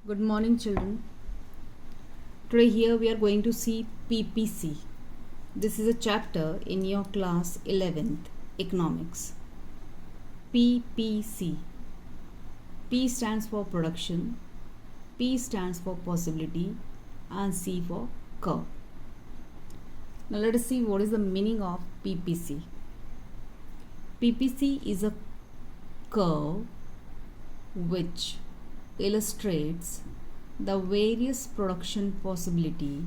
Good morning, children. Today here we are going to see PPC. This is a chapter in your class 11th Economics. PPC. P stands for production, P stands for possibility, and C for curve. Now let us see what is the meaning of PPC. PPC is a curve which illustrates the various production possibility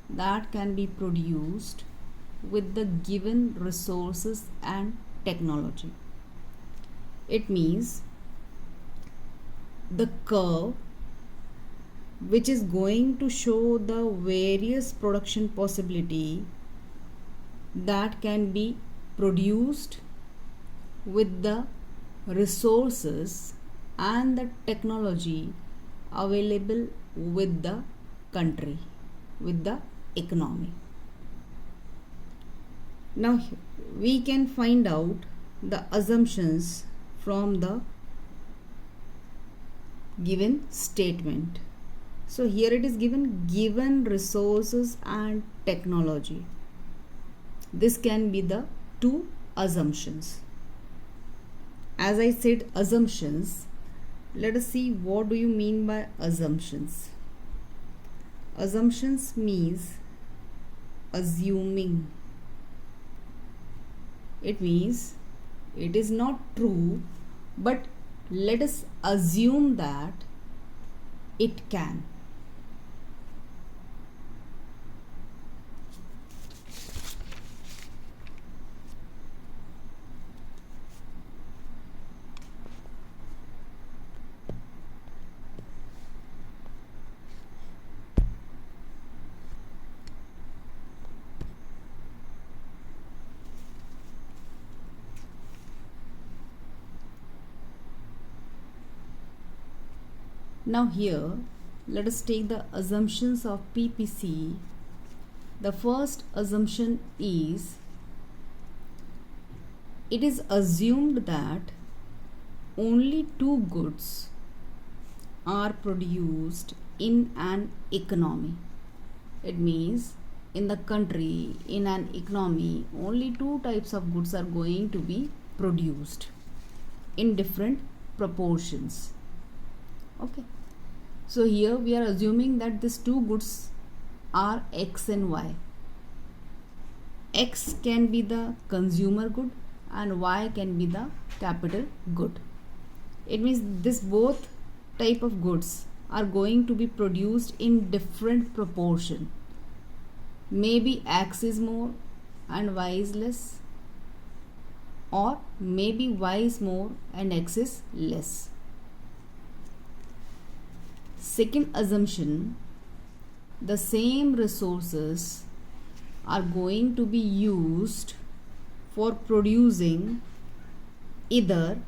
that can be produced with the given resources and technology. It means the curve which is going to show the various production possibility that can be produced with the resources and the technology available with the country, with the economy. Now we can find out the assumptions from the given statement. So here it is given resources and technology. This can be the two assumptions. As I said, assumptions. Let us see what do you mean by assumptions. Assumptions means assuming. It means it is not true, but let us assume that it can. Now here, let us take the assumptions of PPC. The first assumption is, it is assumed that only two goods are produced in an economy. It means in the country, in an economy, only two types of goods are going to be produced in different proportions. Okay. So here we are assuming that these two goods are X and Y. X can be the consumer good and Y can be the capital good. It means this both type of goods are going to be produced in different proportion. Maybe X is more and Y is less, or maybe Y is more and X is less. Second assumption, the same resources are going to be used for producing either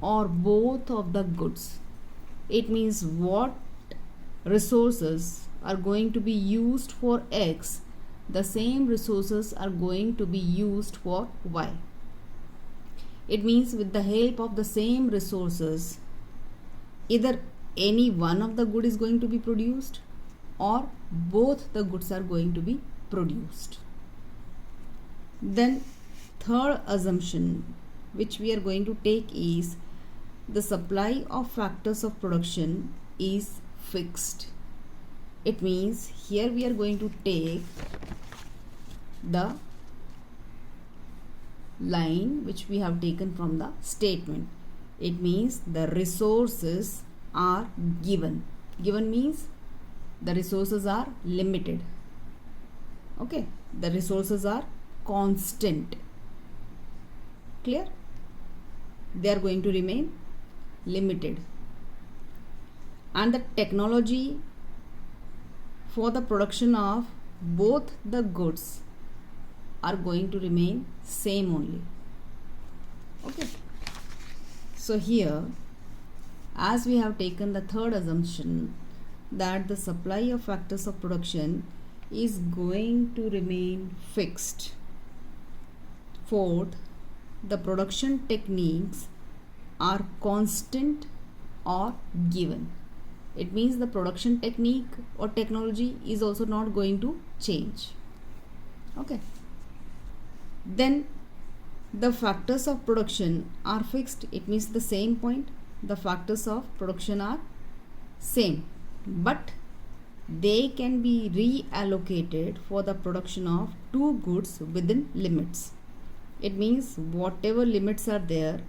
or both of the goods. It means what resources are going to be used for X, the same resources are going to be used for Y. It means with the help of the same resources, either any one of the good is going to be produced or both the goods are going to be produced. Then third assumption which we are going to take is, the supply of factors of production is fixed. It means here we are going to take the line which we have taken from the statement. It means the resources are given. Given means the resources are limited. Okay, the resources are constant. Clear? They are going to remain limited. And the technology for the production of both the goods are going to remain same only. Okay. So here, as we have taken the third assumption that the supply of factors of production is going to remain fixed. Fourth, the production techniques are constant or given. It means the production technique or technology is also not going to change. Okay. Then the factors of production are fixed. It means the same point. The factors of production are same, but they can be reallocated for the production of two goods within limits. It means whatever limits are there,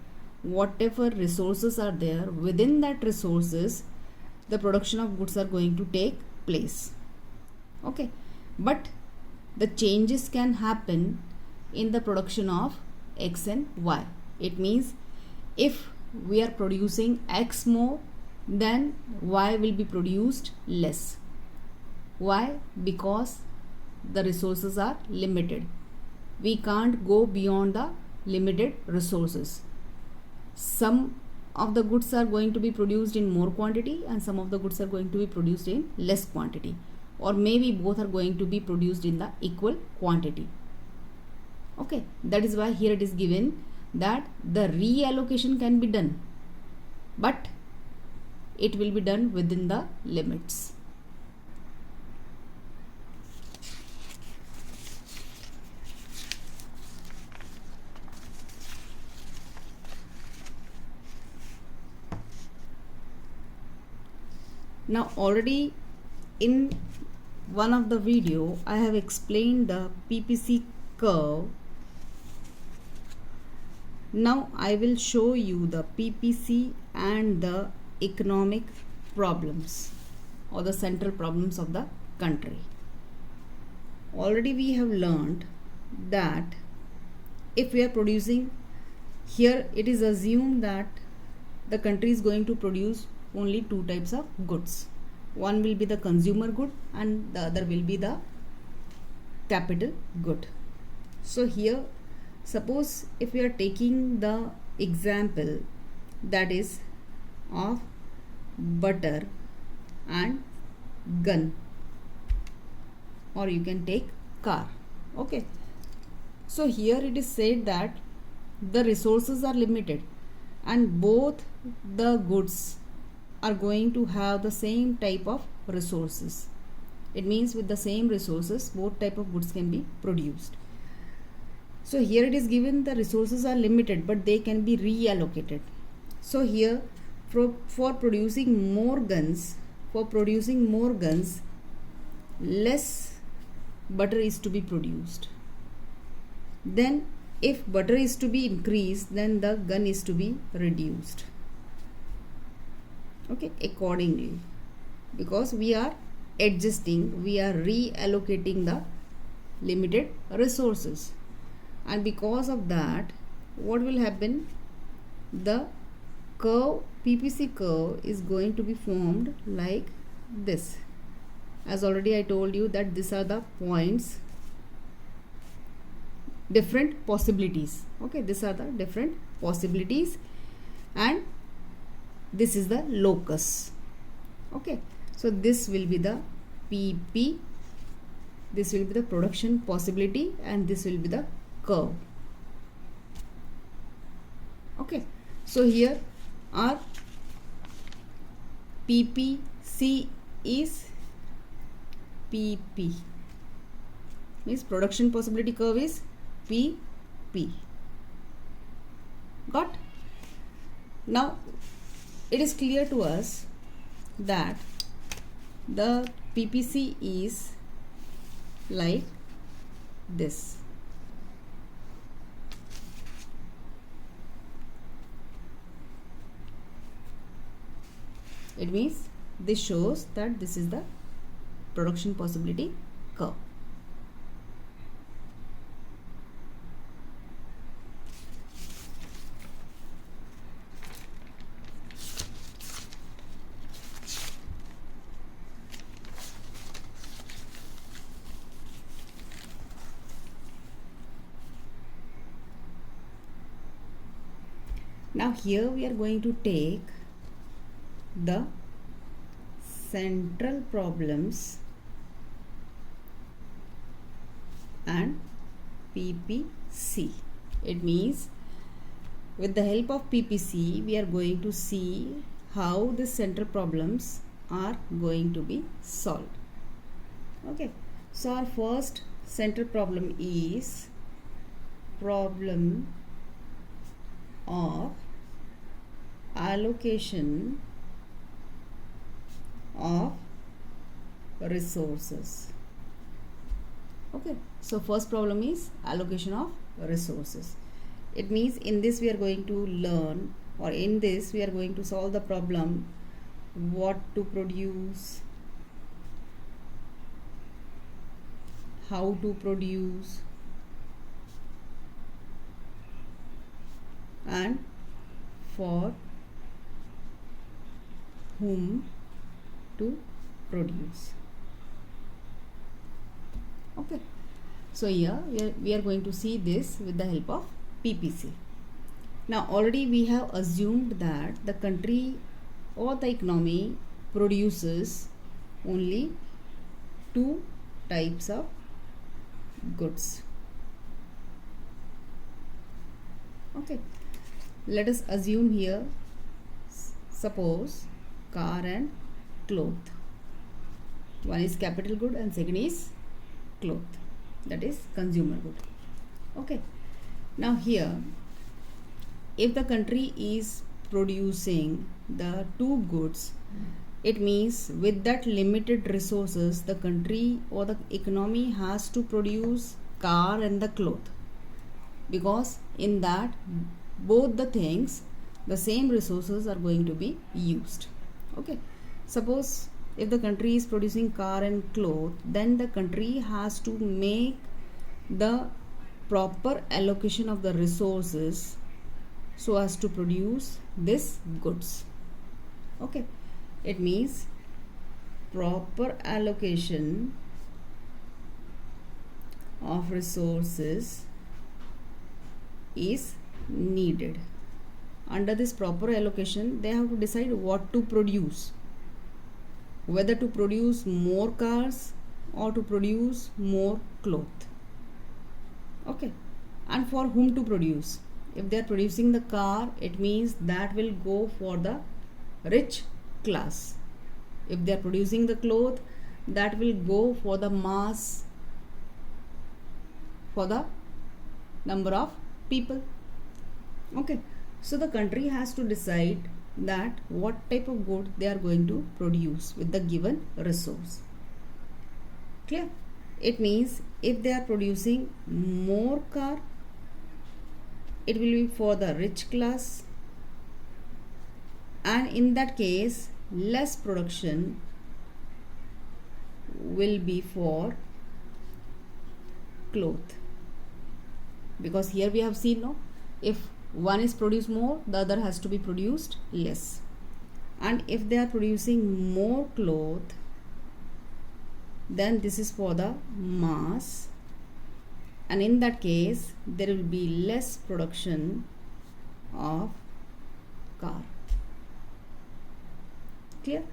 whatever resources are there, within that resources the production of goods are going to take place. Okay, but the changes can happen in the production of X and Y. It means if we are producing X more, then Y will be produced less. Why? Because the resources are limited. We can't go beyond the limited resources. Some of the goods are going to be produced in more quantity and some of the goods are going to be produced in less quantity, or maybe both are going to be produced in the equal quantity. Okay, that is why here it is given that the reallocation can be done, but it will be done within the limits. Now already in one of the video I have explained the PPC curve. Now I will show you the PPC and the economic problems or the central problems of the country. Already we have learned that if we are producing, here it is assumed that the country is going to produce only two types of goods. One will be the consumer good and the other will be the capital good. So here, suppose if we are taking the example that is of butter and gun, or you can take car. Okay, so here it is said that the resources are limited and both the goods are going to have the same type of resources. It means with the same resources both type of goods can be produced. So here it is given the resources are limited but they can be reallocated. So here for producing more guns, less butter is to be produced. Then if butter is to be increased, then the gun is to be reduced. Okay, accordingly, because we are adjusting, we are reallocating the limited resources, and because of that what will happen, the curve, PPC curve is going to be formed like this. As already I told you that these are the points, different possibilities. Okay, these are the different possibilities and this is the locus. Okay, so this will be the PP, this will be the production possibility, and this will be the curve. Okay, so here our PPC is PP, means production possibility curve is PP. Got? Now it is clear to us that the PPC is like this. It means this shows that this is the production possibility curve. Now here we are going to take the central problems and PPC. It means with the help of PPC we are going to see how the central problems are going to be solved. Okay, so our first central problem is problem of allocation of resources. Okay, so first problem is allocation of resources. It means in this we are going to learn, or in this we are going to solve the problem what to produce, how to produce, and for whom to produce. Okay, so here we are going to see this with the help of PPC. Now already we have assumed that the country or the economy produces only two types of goods. Okay, let us assume here, suppose car and cloth. One is capital good and second is cloth, that is consumer good. Okay, now here if the country is producing the two goods, it means with that limited resources the country or the economy has to produce car and the cloth, because in that both the things the same resources are going to be used. Okay, suppose if the country is producing car and cloth, then the country has to make the proper allocation of the resources so as to produce this goods. Okay, it means proper allocation of resources is needed. Under this proper allocation, they have to decide what to produce, whether to produce more cars or to produce more cloth. Okay, and for whom to produce. If they are producing the car, it means that will go for the rich class. If they are producing the cloth, that will go for the mass, for the number of people. Okay, so the country has to decide that what type of good they are going to produce with the given resource. Clear? It means if they are producing more car, it will be for the rich class, and in that case less production will be for cloth, because here we have seen, no, if one is produced more, the other has to be produced less. And if they are producing more cloth, then this is for the mass, and in that case there will be less production of car. Clear?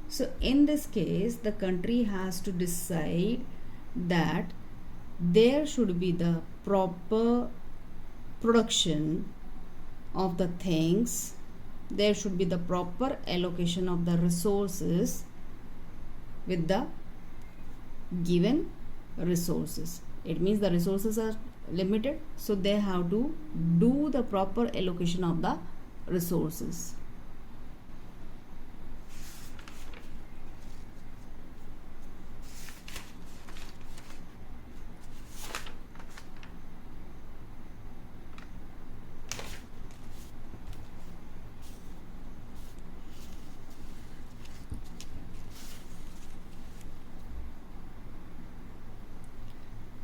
So in this case the country has to decide that there should be the proper production of the things, there should be the proper allocation of the resources with the given resources. It means the resources are limited, so they have to do the proper allocation of the resources.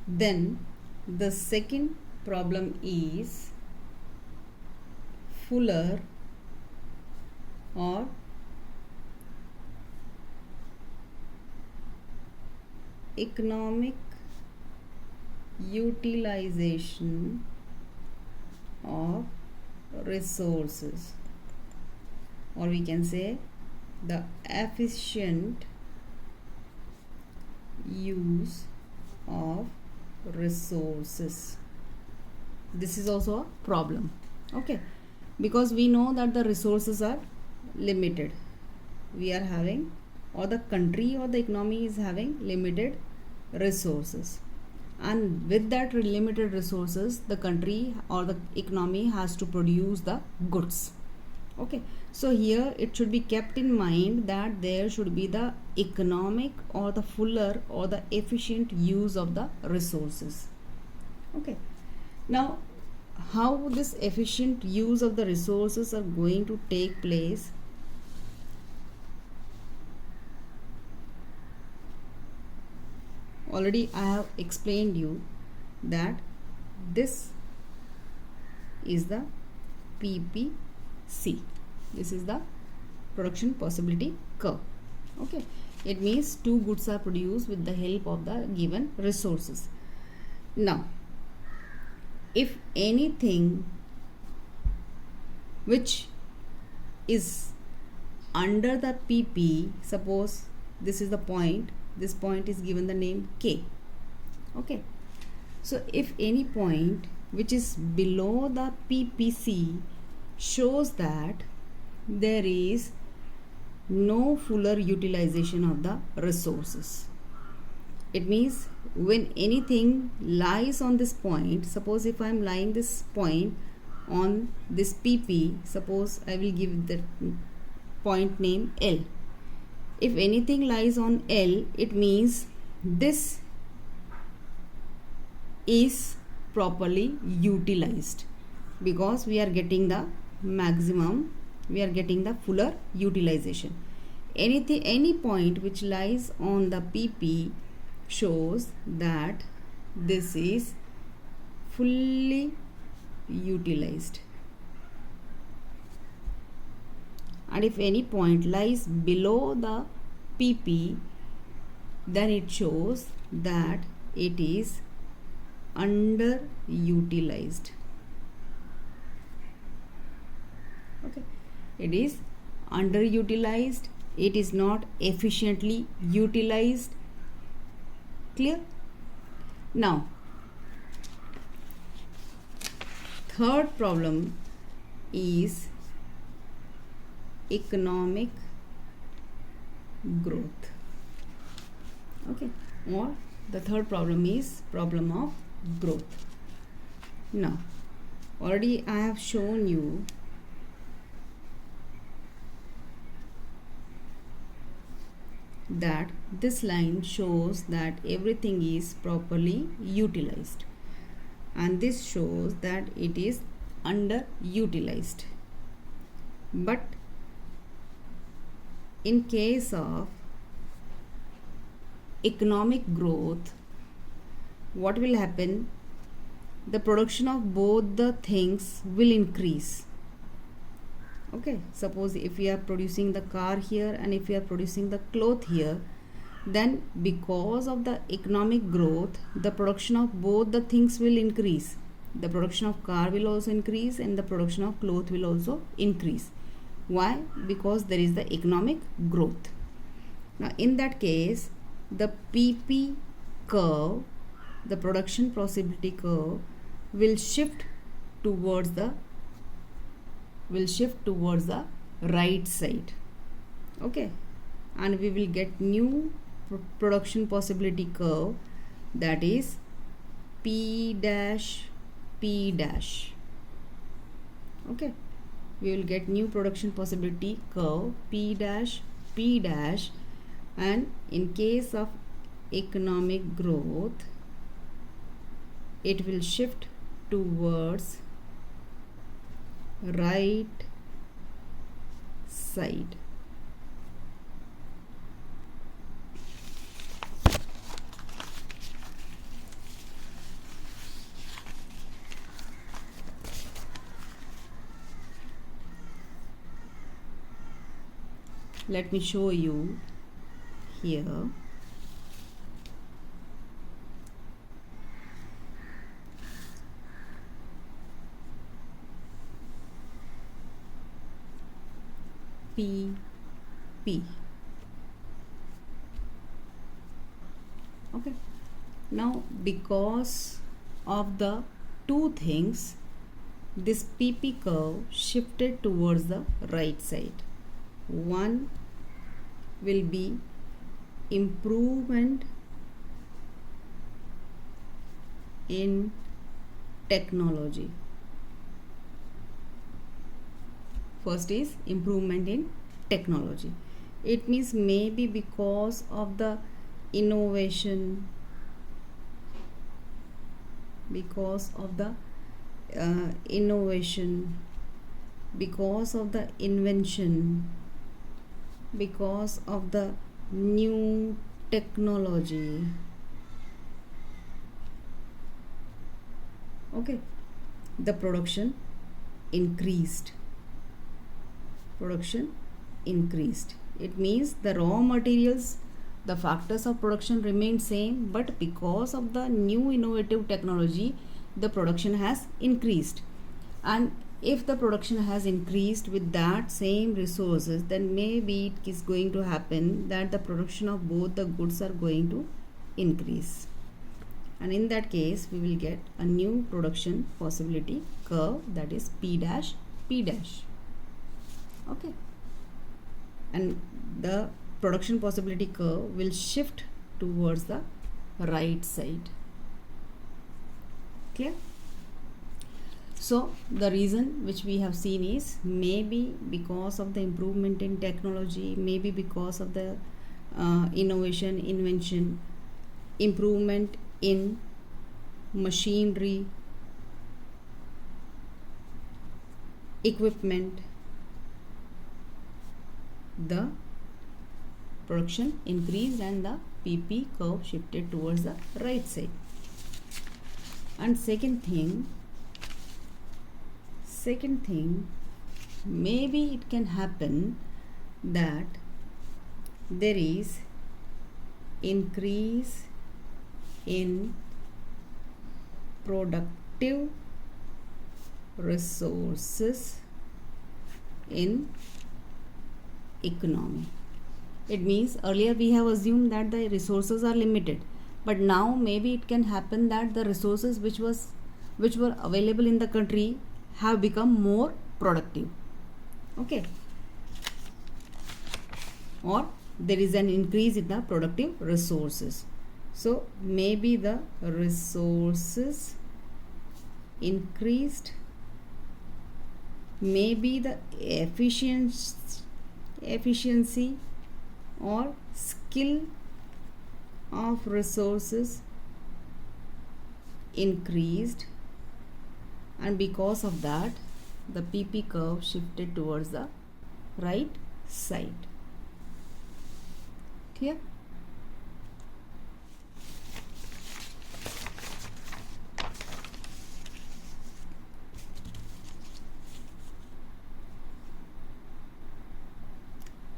Then the second problem is fuller or economic utilization of resources, or we can say the efficient use of resources. This is also a problem. Okay, because we know that the resources are limited. we are having, or the country or the economy is having limited resources, and with that limited resources the country or the economy has to produce the goods. Okay, so here it should be kept in mind that there should be the economic or the fuller or the efficient use of the resources. Okay, now how this efficient use of the resources are going to take place? Already I have explained you that this is the PPC. This is the production possibility curve. Okay, it means two goods are produced with the help of the given resources. Now, if anything which is under the PP, suppose this is the point, this point is given the name K. Okay, so if any point which is below the PPC shows that there is no fuller utilization of the resources, it means when anything lies on this point, suppose if I am lying this point on this PP, suppose I will give the point name L. If anything lies on L, it means this is properly utilized, because we are getting the maximum, we are getting the fuller utilization. Any point which lies on the PP shows that this is fully utilized, and if any point lies below the PP, then it shows that it is underutilized. Okay, it is underutilized, it is not efficiently utilized. Clear? Now, third problem is economic growth. Okay, or the third problem is problem of growth. Now, already I have shown you that this line shows that everything is properly utilized, and this shows that it is underutilized. But in case of economic growth, what will happen? The production of both the things will increase. Okay, suppose if we are producing the car here and if we are producing the cloth here, then because of the economic growth, the production of both the things will increase. The production of car will also increase and the production of cloth will also increase. Why? Because there is the economic growth. Now in that case, the PP curve, the production possibility curve, will shift towards the right side. Okay, and we will get new production possibility curve, that is P dash P dash. Okay, we will get new production possibility curve P dash P dash, and in case of economic growth, it will shift towards right side. Let me show you here. P. Okay, now because of the two things, this PP curve shifted towards the right side. One will be improvement in technology. First is improvement in technology. It means maybe because of the innovation, because of the innovation, because of the invention, because of the new technology. Okay, the production increased. Production increased. It means the raw materials, the factors of production remain same, but because of the new innovative technology, the production has increased. And if the production has increased with that same resources, then maybe it is going to happen that the production of both the goods are going to increase. And in that case, we will get a new production possibility curve, that is P dash P dash. Okay, and the production possibility curve will shift towards the right side. Clear? So the reason which we have seen is maybe because of the improvement in technology, maybe because of the innovation, invention, improvement in machinery, equipment, the production increased and the PP curve shifted towards the right side. And second thing, maybe it can happen that there is increase in productive resources in economy. It means earlier we have assumed that the resources are limited, but now maybe it can happen that the resources which were available in the country have become more productive. Okay, or there is an increase in the productive resources. So maybe the resources increased, maybe the efficiency or skill of resources increased, and because of that the PP curve shifted towards the right side. Clear?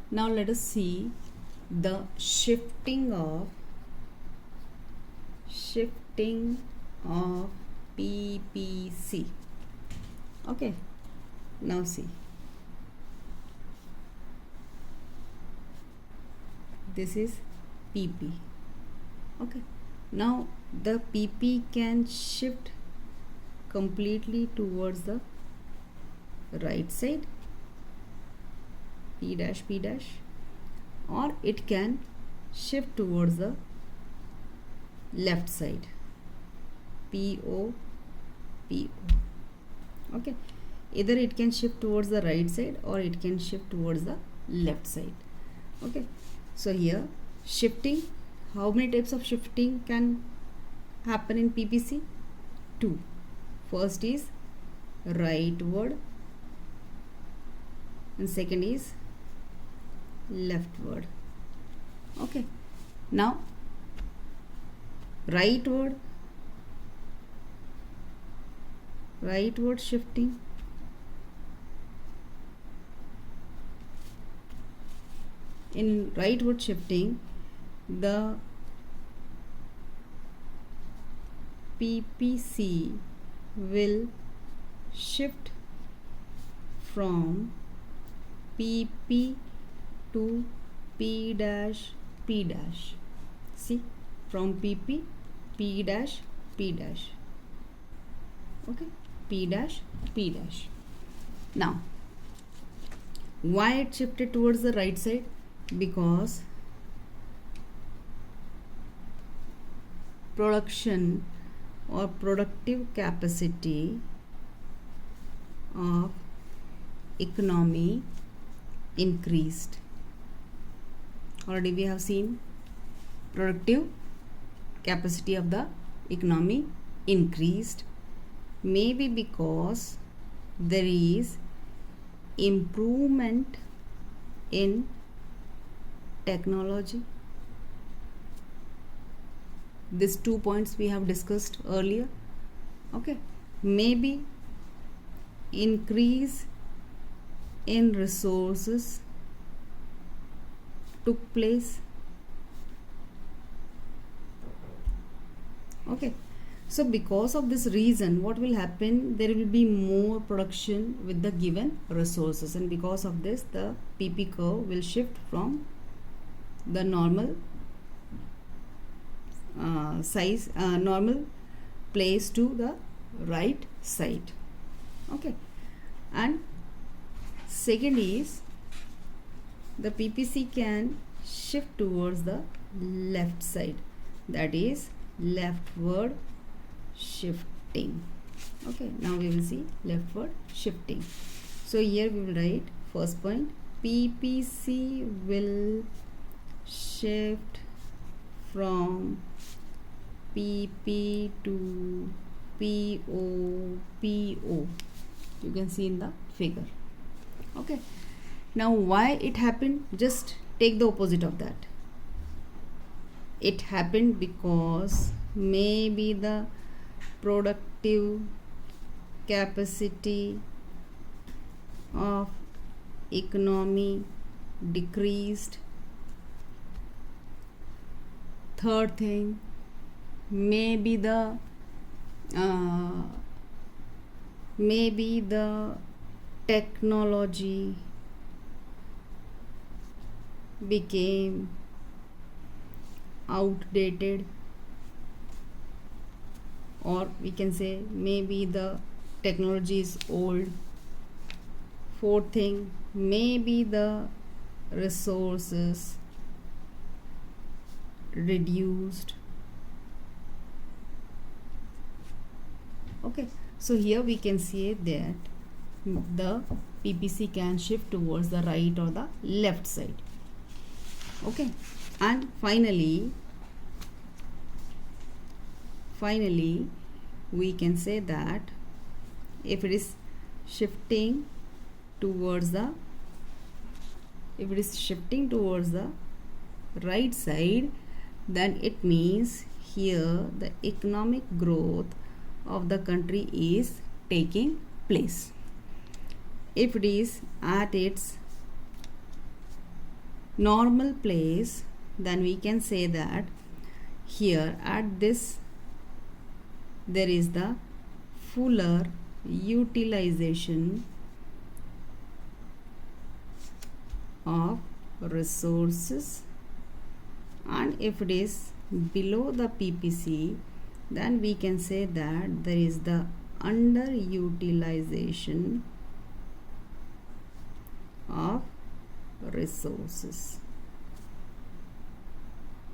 Now let us see the shifting of PPC. Okay, now see, this is PP. Okay, now the PP can shift completely towards the right side, P dash, or it can shift towards the left side, PO. Okay, either it can shift towards the right side or it can shift towards the left side. Okay, so here shifting, how many types of shifting can happen in PPC? Two. First is rightward and second is leftward. Okay, now rightward shifting, in rightward shifting the PPC will shift from PP to P dash. See, from PP, P dash. Okay, P dash. Now, why it shifted towards the right side? because production or productive capacity of economy increased. Already we have seen productive capacity of the economy increased, maybe because there is improvement in technology. These 2 points we have discussed earlier. Okay, maybe increase in resources took place. Okay, so because of this reason, what will happen? There will be more production with the given resources, and because of this, the PP curve will shift from the normal normal place to the right side. Okay, and second is the PPC can shift towards the left side, that is leftward shifting. Okay, now we will see leftward shifting. So here we will write first point, PPC will shift from PP to PO. You can see in the figure. Okay, now why it happened? Just take the opposite of that. It happened because maybe the productive capacity of economy decreased. Third thing, maybe the technology became outdated, or we can say maybe the technology is old. Fourth thing, maybe the resources reduced. Okay, so here we can say that the PPC can shift towards the right or the left side. Okay, and finally we can say that if it is shifting towards the right side, then it means here the economic growth of the country is taking place. If it is at its normal place, then we can say that here at this there is the fuller utilization of resources, and if it is below the PPC, then we can say that there is the underutilization of resources.